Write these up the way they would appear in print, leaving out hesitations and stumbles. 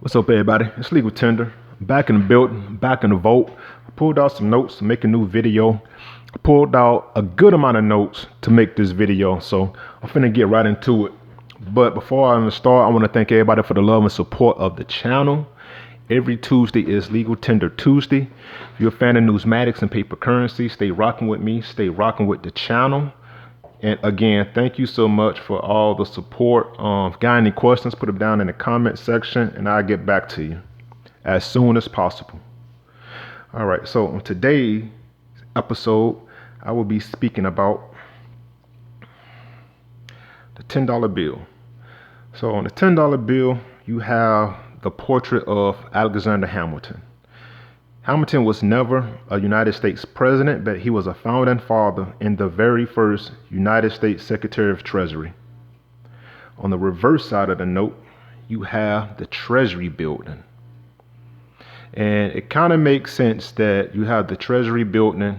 What's up, everybody? It's Legal Tender. Back in the building, back in the vault. I pulled out some notes to make a new video. I pulled out a good amount of notes to make this video, so I'm finna get right into it. But before I even start, I want to thank everybody for the love and support of the channel. Every Tuesday is Legal Tender Tuesday. If you're a fan of numismatics and paper currency, stay rocking with me, stay rocking with the channel. And again, thank you so much for all the support. If you got any questions, put them down in the comment section and I'll get back to you as soon as possible. All right, so on today's episode, I will be speaking about the $10 bill. So on the $10 bill, you have the portrait of Alexander Hamilton. Hamilton was never a United States president, but he was a founding father and the very first United States Secretary of Treasury. On the reverse side of the note, you have the Treasury building. And it kind of makes sense that you have the Treasury building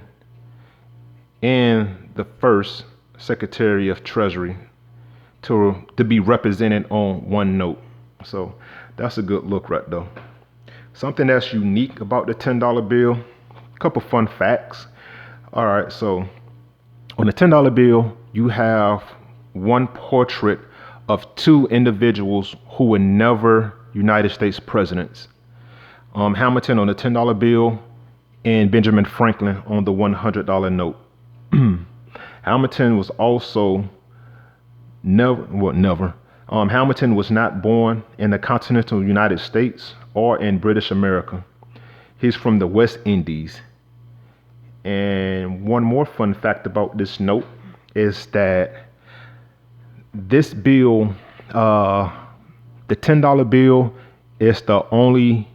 and the first Secretary of Treasury to be represented on one note. So that's a good look right there. Something that's unique about the $10 bill, a couple fun facts. All right, so on the $10 bill, you have one portrait of two individuals who were never United States presidents. Hamilton on the $10 bill and Benjamin Franklin on the $100 note. Hamilton was also Hamilton was not born in the continental United States or in British America. He's from the West Indies. And one more fun fact about this note is that this bill, the $10 bill, is the only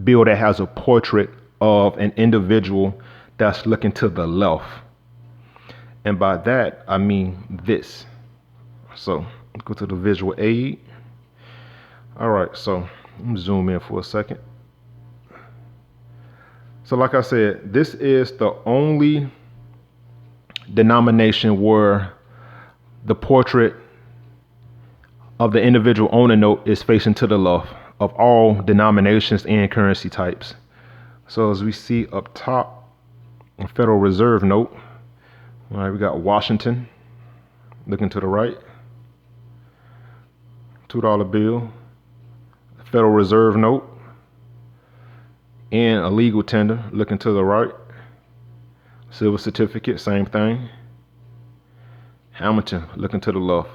bill that has a portrait of an individual that's looking to the left. And by that, I mean this. So go to the visual aid. All right, so let me zoom in for a second. So like I said, this is the only denomination where the portrait of the individual on the note is facing to the left of all denominations and currency types. So as we see up top, a Federal Reserve note, all right, we got Washington looking to the right, $2 bill, Federal Reserve note, and a legal tender looking to the right. Silver certificate, same thing. Hamilton looking to the left.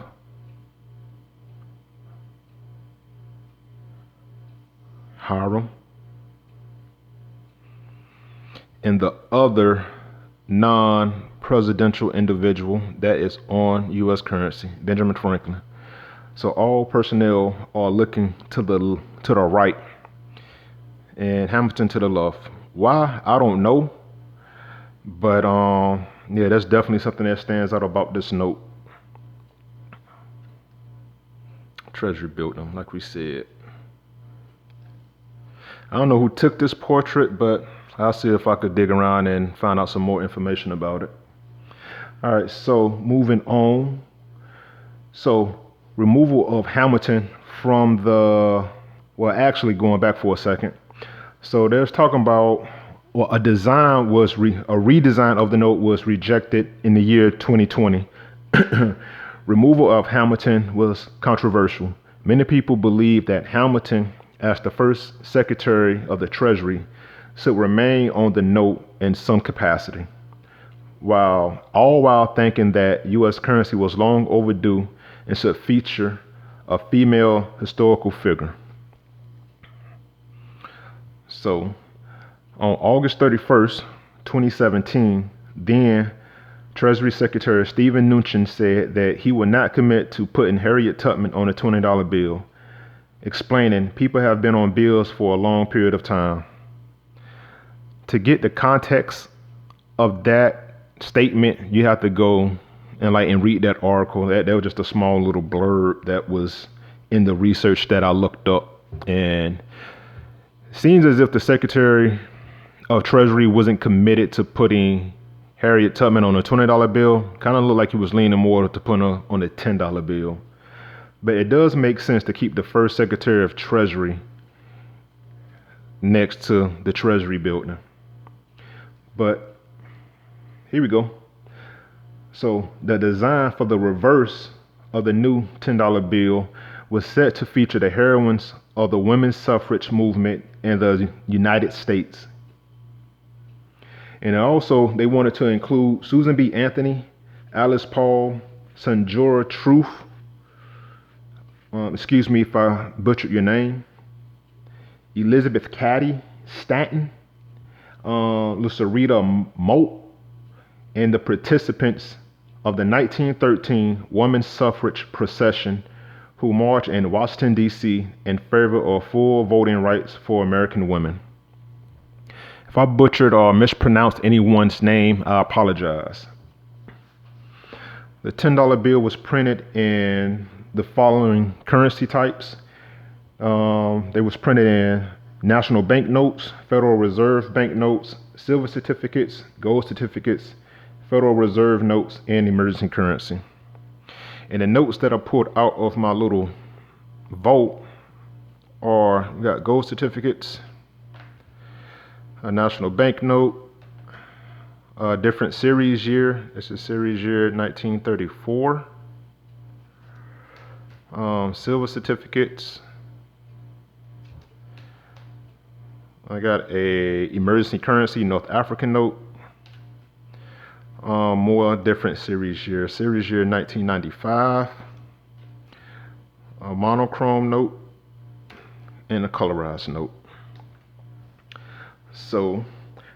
Hiram. And the other non-presidential individual that is on U.S. currency, Benjamin Franklin. So all personnel are looking to the right and Hamilton to the left. Why? I don't know. But yeah, that's definitely something that stands out about this note. Treasury building, like we said. I don't know who took this portrait, but I'll see if I could dig around and find out some more information about it. All right, so moving on. So removal of Hamilton from actually going back for a second. So there's talking about, a redesign of the note was rejected in the year 2020. Removal of Hamilton was controversial. Many people believe that Hamilton, as the first Secretary of the Treasury, should remain on the note in some capacity, while thinking that U.S. currency was long overdue and should feature a female historical figure. So on August 31st, 2017, then Treasury Secretary Stephen Mnuchin said that he would not commit to putting Harriet Tubman on a $20 bill, explaining people have been on bills for a long period of time. To get the context of that statement, you have to go and read that article. That was just a small little blurb that was in the research that I looked up. And it seems as if the Secretary of Treasury wasn't committed to putting Harriet Tubman on a $20 bill. Kind of looked like he was leaning more to put her on a $10 bill. But it does make sense to keep the first Secretary of Treasury next to the Treasury building. But here we go. So the design for the reverse of the new $10 bill was set to feature the heroines of the women's suffrage movement in the United States. And also they wanted to include Susan B. Anthony, Alice Paul, Sanjora Truth, excuse me if I butchered your name, Elizabeth Cady Stanton, Lucerita Moat, and the participants of the 1913 women's suffrage procession who marched in Washington, D.C. in favor of full voting rights for American women. If I butchered or mispronounced anyone's name, I apologize. The $10 bill was printed in the following currency types. They was printed in national banknotes, Federal Reserve banknotes, silver certificates, gold certificates, Federal Reserve notes, and emergency currency. And the notes that I pulled out of my little vault are, we got gold certificates, a national banknote, a different series year. This is series year 1934. Silver certificates. I got a emergency currency North African note. More different series year. Series year 1995. A monochrome note and a colorized note. So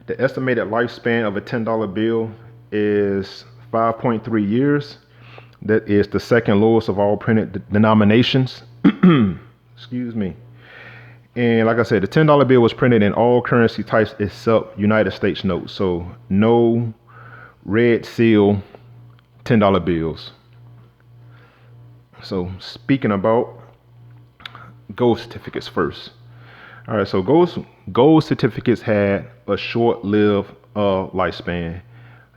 the estimated lifespan of a $10 bill is 5.3 years. That is the second lowest of all printed denominations. Excuse me. And like I said, the $10 bill was printed in all currency types except United States notes. So no red seal $10 bills. So speaking about gold certificates first. All right, so gold certificates had a short-lived lifespan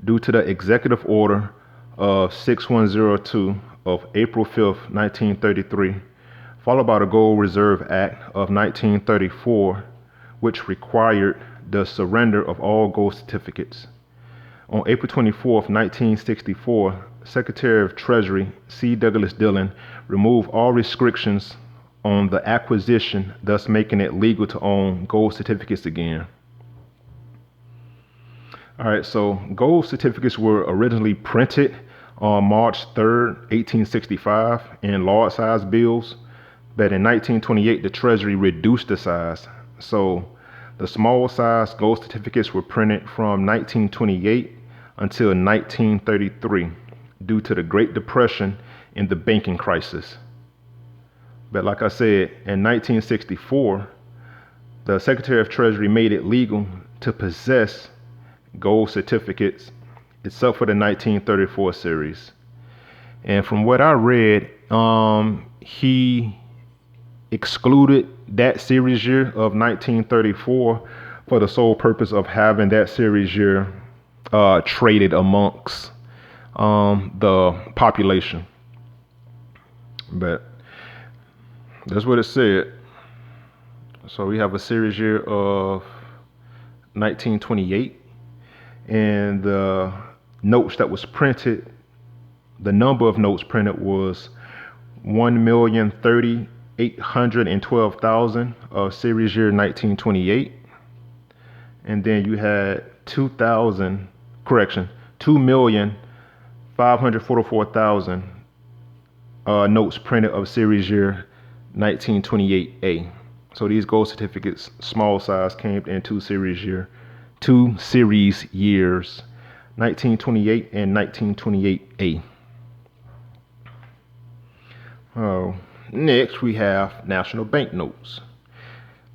due to the executive order of 6102 of April 5th, 1933, followed by the Gold Reserve Act of 1934, which required the surrender of all gold certificates. On April 24th, 1964, Secretary of Treasury C. Douglas Dillon removed all restrictions on the acquisition, thus making it legal to own gold certificates again. All right, so gold certificates were originally printed on March 3rd, 1865 in large size bills, but in 1928 the Treasury reduced the size. So the small size gold certificates were printed from 1928 until 1933 due to the Great Depression and the banking crisis. But like I said, in 1964, the Secretary of Treasury made it legal to possess gold certificates except for the 1934 series. And from what I read, he excluded that series year of 1934 for the sole purpose of having that series year traded amongst the population. But that's what it said. So we have a series year of 1928, and the notes that was printed, the number of notes printed was 1,030,812,000 of series year 1928. And then you had 2,544,000 notes printed of series year 1928A. So these gold certificates, small size, came in two series years, 1928 and 1928A. Next we have national banknotes.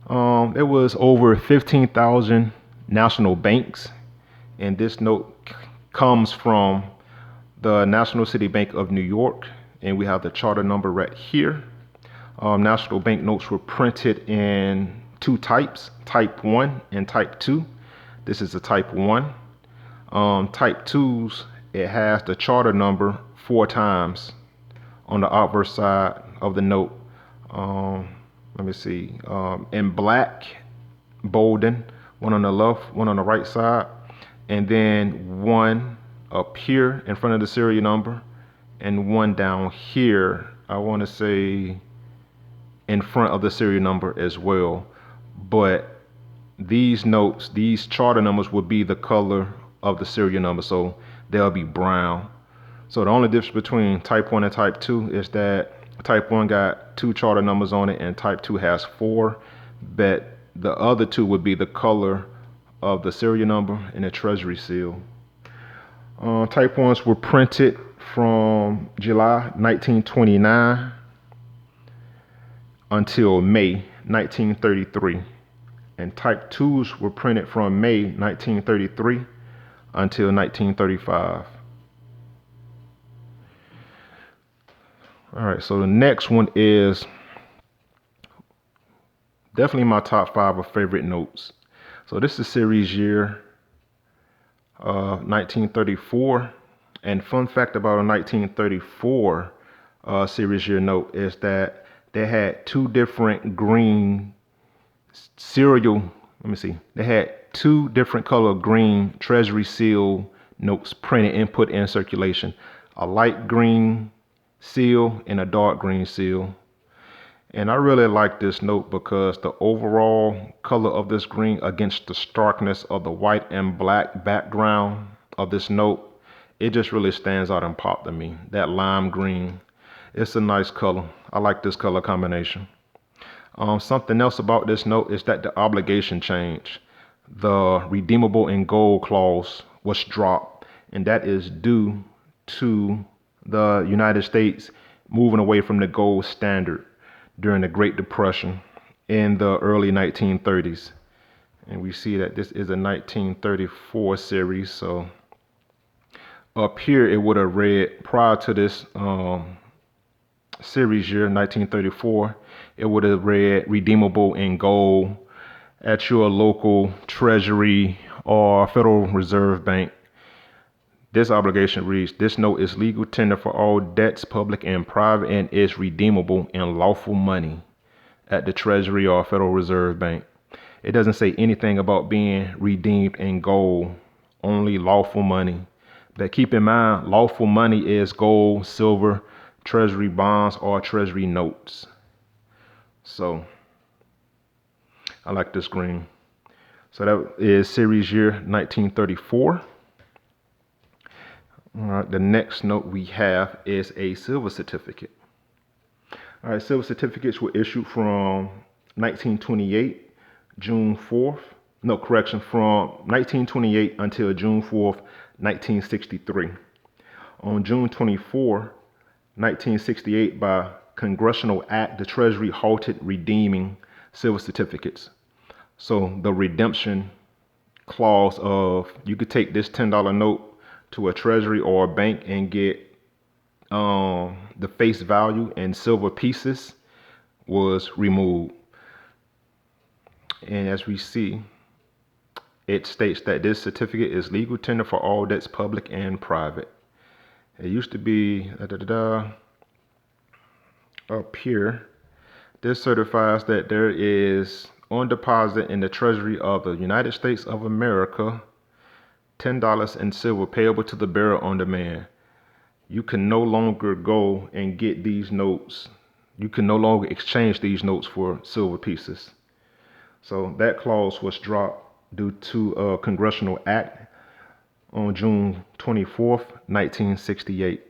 There was over 15,000 national banks, and this note comes from the National City Bank of New York, and we have the charter number right here. National banknotes were printed in two types, type 1 and type 2. This is the type 1. Type 2s, it has the charter number 4 times on the obverse side of the note. Let me see, in black bolding, one on the left, one on the right side, and then one up here in front of the serial number, and one down here, I want to say in front of the serial number as well. But these notes, these charter numbers will be the color of the serial number, so they'll be brown. So the only difference between type 1 and type 2 is that type 1 got 2 charter numbers on it and type 2 has 4, but the other 2 would be the color of the serial number and the treasury seal. Type 1s were printed from July 1929 until May 1933, and type 2s were printed from May 1933 until 1935. All right, so the next one is definitely my top 5 of favorite notes. So this is series year 1934. And fun fact about a 1934 series year note is that they had 2 different green serial, they had 2 different color green treasury seal notes printed and put in circulation. A light green seal and a dark green seal. And I really like this note because the overall color of this green against the starkness of the white and black background of this note, it just really stands out and popped to me. That lime green, it's a nice color. I like this color combination. Something else about this note is that the obligation changed. The redeemable in gold clause was dropped, and that is due to the United States moving away from the gold standard during the Great Depression in the early 1930s. And we see that this is a 1934 series. So up here, it would have read prior to this series year, 1934, it would have read redeemable in gold at your local treasury or Federal Reserve Bank. This obligation reads, this note is legal tender for all debts, public and private, and is redeemable in lawful money at the Treasury or Federal Reserve Bank. It doesn't say anything about being redeemed in gold, only lawful money. But keep in mind, lawful money is gold, silver, treasury bonds, or treasury notes. So I like this green. So that is series year 1934. All right, the next note we have is a silver certificate. All right, silver certificates were issued from 1928, June 4th. No, correction, from 1928 until June 4th, 1963. On June 24, 1968, by Congressional Act, the Treasury halted redeeming silver certificates. So the redemption clause of you could take this $10 note to a treasury or a bank and get the face value in silver pieces was removed. And as we see, it states that this certificate is legal tender for all debts, public and private. It used to be up here. This certifies that there is on deposit in the Treasury of the United States of America $10 in silver payable to the bearer on demand. You can no longer go and get these notes. You can no longer exchange these notes for silver pieces. So that clause was dropped due to a congressional act on June 24th, 1968.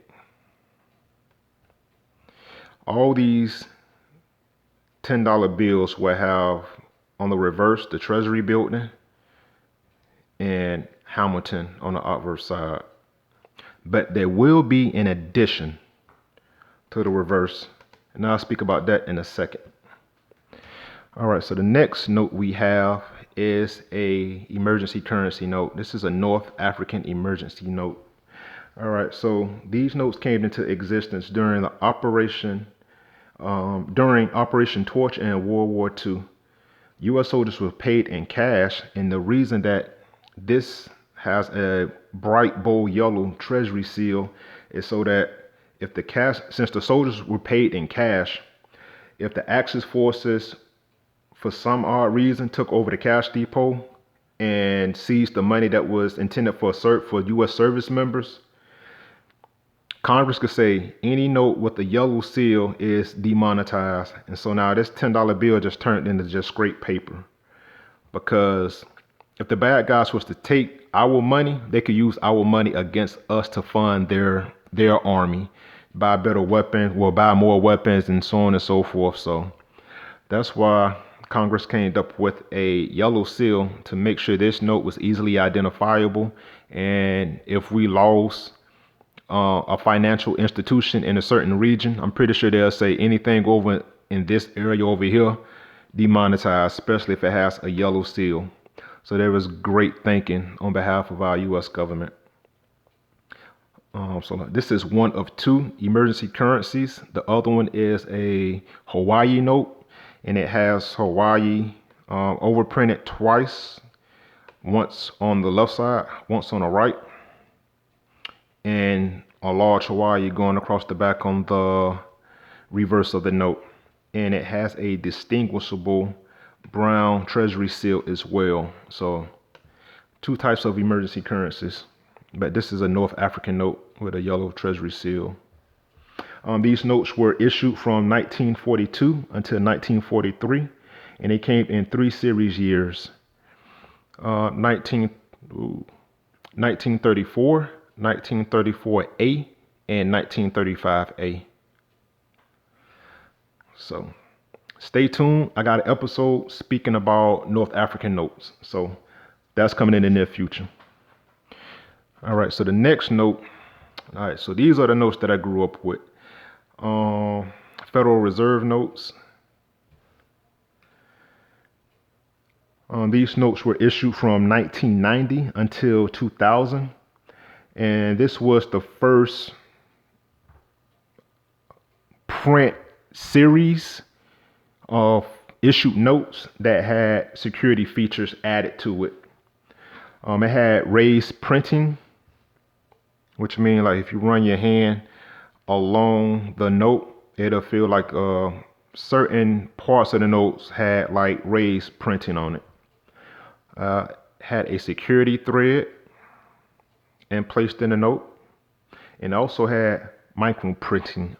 All these $10 bills will have on the reverse the Treasury building and Hamilton on the obverse side. But there will be an addition to the reverse, and I'll speak about that in a second. All right, so the next note we have is a emergency currency note. This is a North African emergency note. All right, so these notes came into existence during Operation Torch and World War II. U.S. soldiers were paid in cash, and the reason that this has a bright bold yellow treasury seal is so that if the cash, since the soldiers were paid in cash, if the Axis forces for some odd reason, took over the cash depot and seized the money that was intended for U.S. service members, Congress could say any note with a yellow seal is demonetized. And so now this $10 bill just turned into just scrap paper. Because if the bad guys was to take our money, they could use our money against us to fund their army, buy better weapons, well, buy more weapons, and so on and so forth. So that's why Congress came up with a yellow seal to make sure this note was easily identifiable. And if we lost a financial institution in a certain region, I'm pretty sure they'll say anything over in this area over here, demonetized, especially if it has a yellow seal. So there was great thinking on behalf of our U.S. government. So this is one of two emergency currencies. The other one is a Hawaii note, and it has Hawaii overprinted twice, once on the left side, once on the right, and a large Hawaii going across the back on the reverse of the note. And it has a distinguishable brown treasury seal as well. So two types of emergency currencies, but this is a North African note with a yellow treasury seal. These notes were issued from 1942 until 1943, and they came in 3 series years: 1934, 1934A, and 1935A. So stay tuned. I got an episode speaking about North African notes. So that's coming in the near future. All right, so the next note. All right, so these are the notes that I grew up with. Federal Reserve notes. These notes were issued from 1990 until 2000. And this was the first print series of issued notes that had security features added to it. It had raised printing, which means like if you run your hand along the note, it'll feel like certain parts of the notes had like raised printing on it. Had a security thread and placed in the note, and also had micro printing.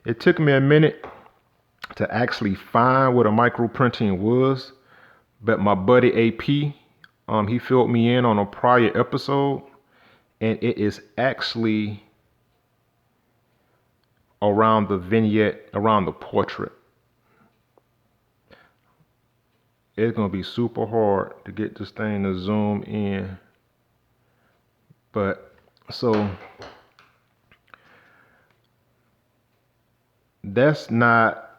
It took me a minute to actually find what a micro printing was, but my buddy AP, he filled me in on a prior episode, and it is actually around the vignette, around the portrait. It's gonna be super hard to get this thing to zoom in. But so that's not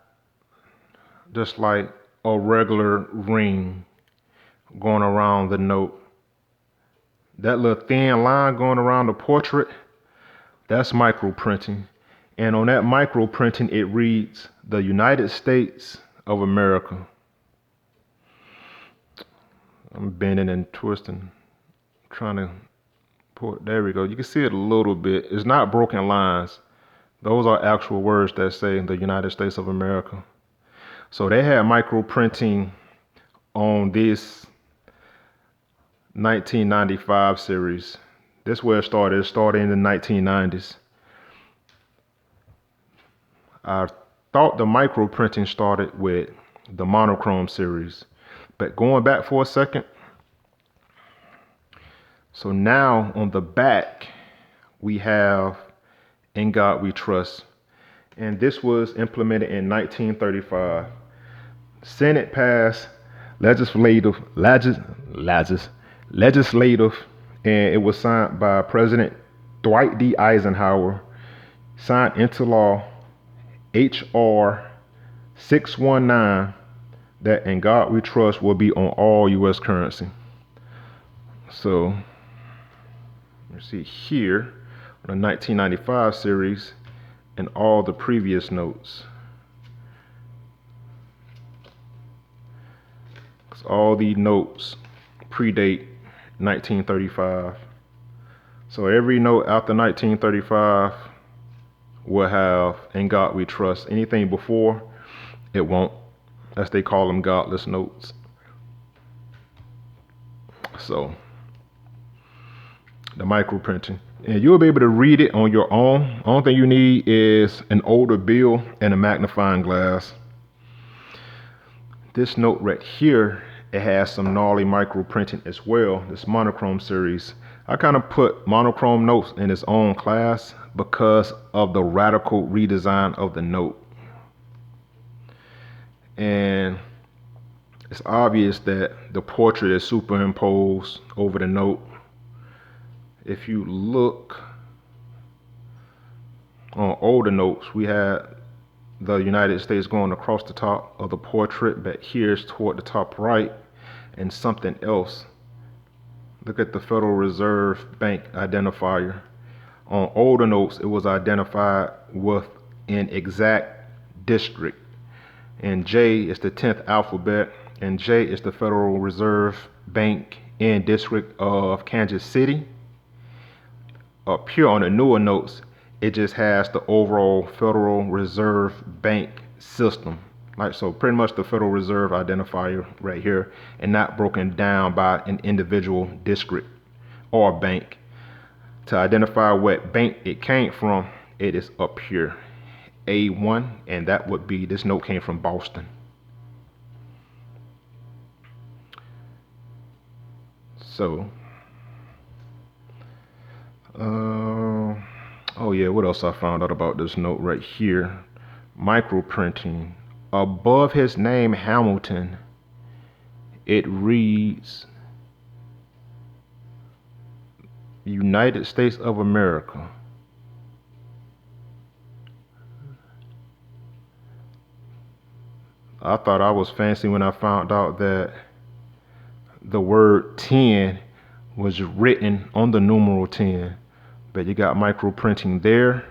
just like a regular ring going around the note. That little thin line going around the portrait, that's micro printing. And on that micro printing, it reads the United States of America. I'm bending and twisting, trying to pull it. There we go. You can see it a little bit. It's not broken lines. Those are actual words that say the United States of America. So they had micro printing on this 1995 series. This is where it started. It started in the 1990s. I thought the micro printing started with the monochrome series, but going back for a second. So now on the back, we have "In God We Trust." And this was implemented in 1935. Senate passed legislative, and it was signed by President Dwight D. Eisenhower, signed into law HR 619, that "In God We Trust" will be on all U.S. currency. So you see here on the 1995 series and all the previous notes. Because all these notes predate 1935. So every note after 1935 will have "In God We Trust." Anything before, it won't. as they call them, godless notes. So the micro printing, and you'll be able to read it on your own. Only thing you need is an older bill and a magnifying glass. This note right here, it has some gnarly micro printing as well. This monochrome series, I kind of put monochrome notes in its own class because of the radical redesign of the note. And it's obvious that the portrait is superimposed over the note. If you look on older notes, we had the United States going across the top of the portrait, but here's toward the top right, and something else. Look at the Federal Reserve Bank identifier. On older notes, it was identified with an exact district, and J is the 10th alphabet, and J is the Federal Reserve Bank and District of Kansas City. Up here on the newer notes, it just has the overall Federal Reserve Bank system. Like, so pretty much the Federal Reserve identifier right here, and not broken down by an individual district or bank. To identify what bank it came from, it is up here, A1, and that would be, this note came from Boston. So, oh yeah, what else I found out about this note right here? Micro printing. Above his name, Hamilton, it reads United States of America. I thought I was fancy when I found out that the word 10 was written on the numeral 10, but you got micro printing there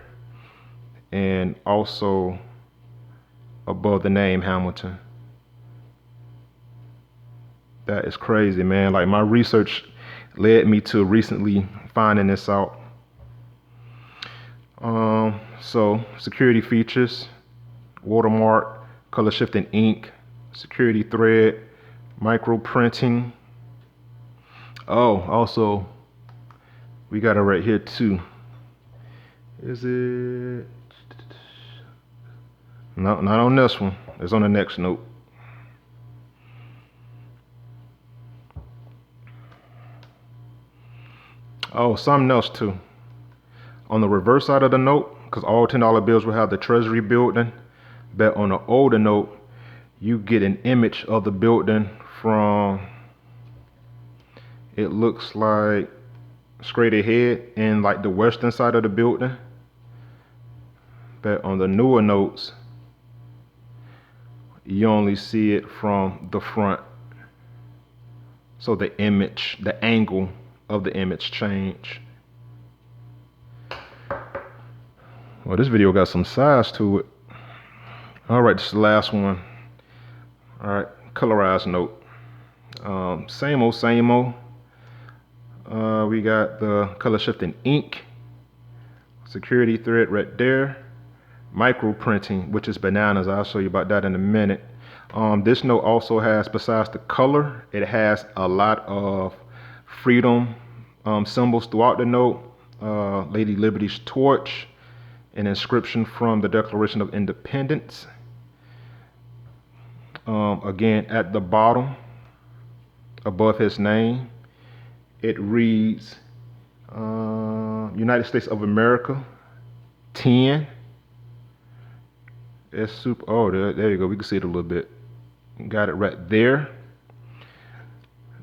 and also above the name Hamilton. That is crazy, man. Like, my research led me to recently finding this out. So security features: watermark, color shifting ink, security thread, micro printing. Oh, also we got it right here too. Is it? No, not on this one. It's on the next note. Oh, something else too. On the reverse side of the note, because all $10 bills will have the Treasury building, but on the older note, you get an image of the building from, it looks like straight ahead in like the western side of the building. But on the newer notes, you only see it from the front. So the image, the angle of the image change. Well, this video got some size to it. All right, this is the last one. All right, colorized note. Same old, same old. We got the color shifting ink, security thread right there, micro printing, which is bananas. I'll show you about that in a minute. This note also has, besides the color, it has a lot of freedom symbols throughout the note. Lady Liberty's torch, an inscription from the Declaration of Independence. Again, at the bottom, above his name, it reads United States of America, 10. It's super. Oh, there you go. We can see it a little bit. Got it right there.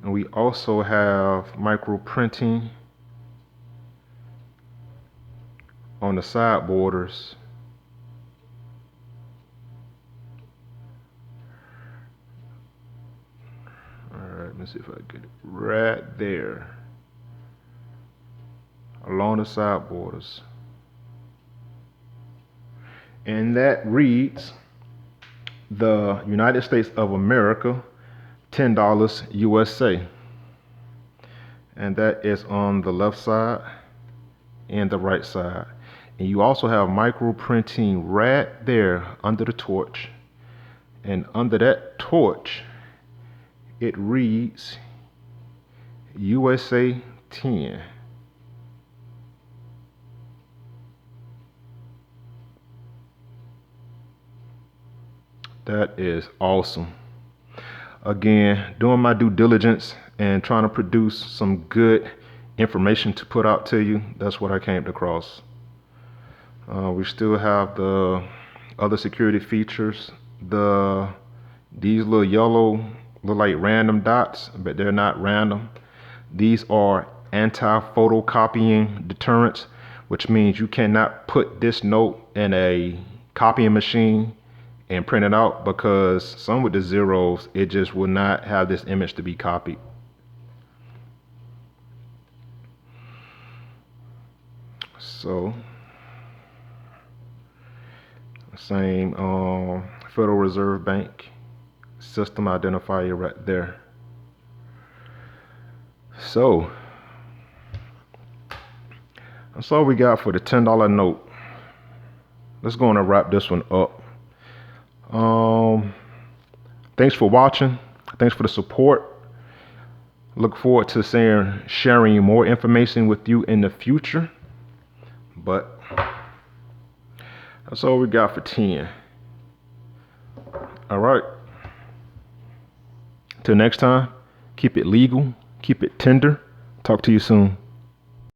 And we also have micro printing on the side borders. All right, let me see if I get it right there along the side borders. And that reads the United States of America, $10 USA. And that is on the left side and the right side. And you also have micro printing right there under the torch. And under that torch, it reads USA 10. That is awesome. Again, doing my due diligence and trying to produce some good information to put out to you. That's what I came across. We still have the other security features. These little yellow look like random dots, but they're not random. These are anti-photocopying deterrents, which means you cannot put this note in a copying machine and print it out, because some with the zeros, it just will not have this image to be copied. So same Federal Reserve Bank system identifier right there. So that's all we got for the $10 note. Let's go on and wrap this one up. Thanks for watching. Thanks for the support. Look forward to sharing more information with you in the future. But that's all we got for 10. All right. Till next time, keep it legal, keep it tender. Talk to you soon.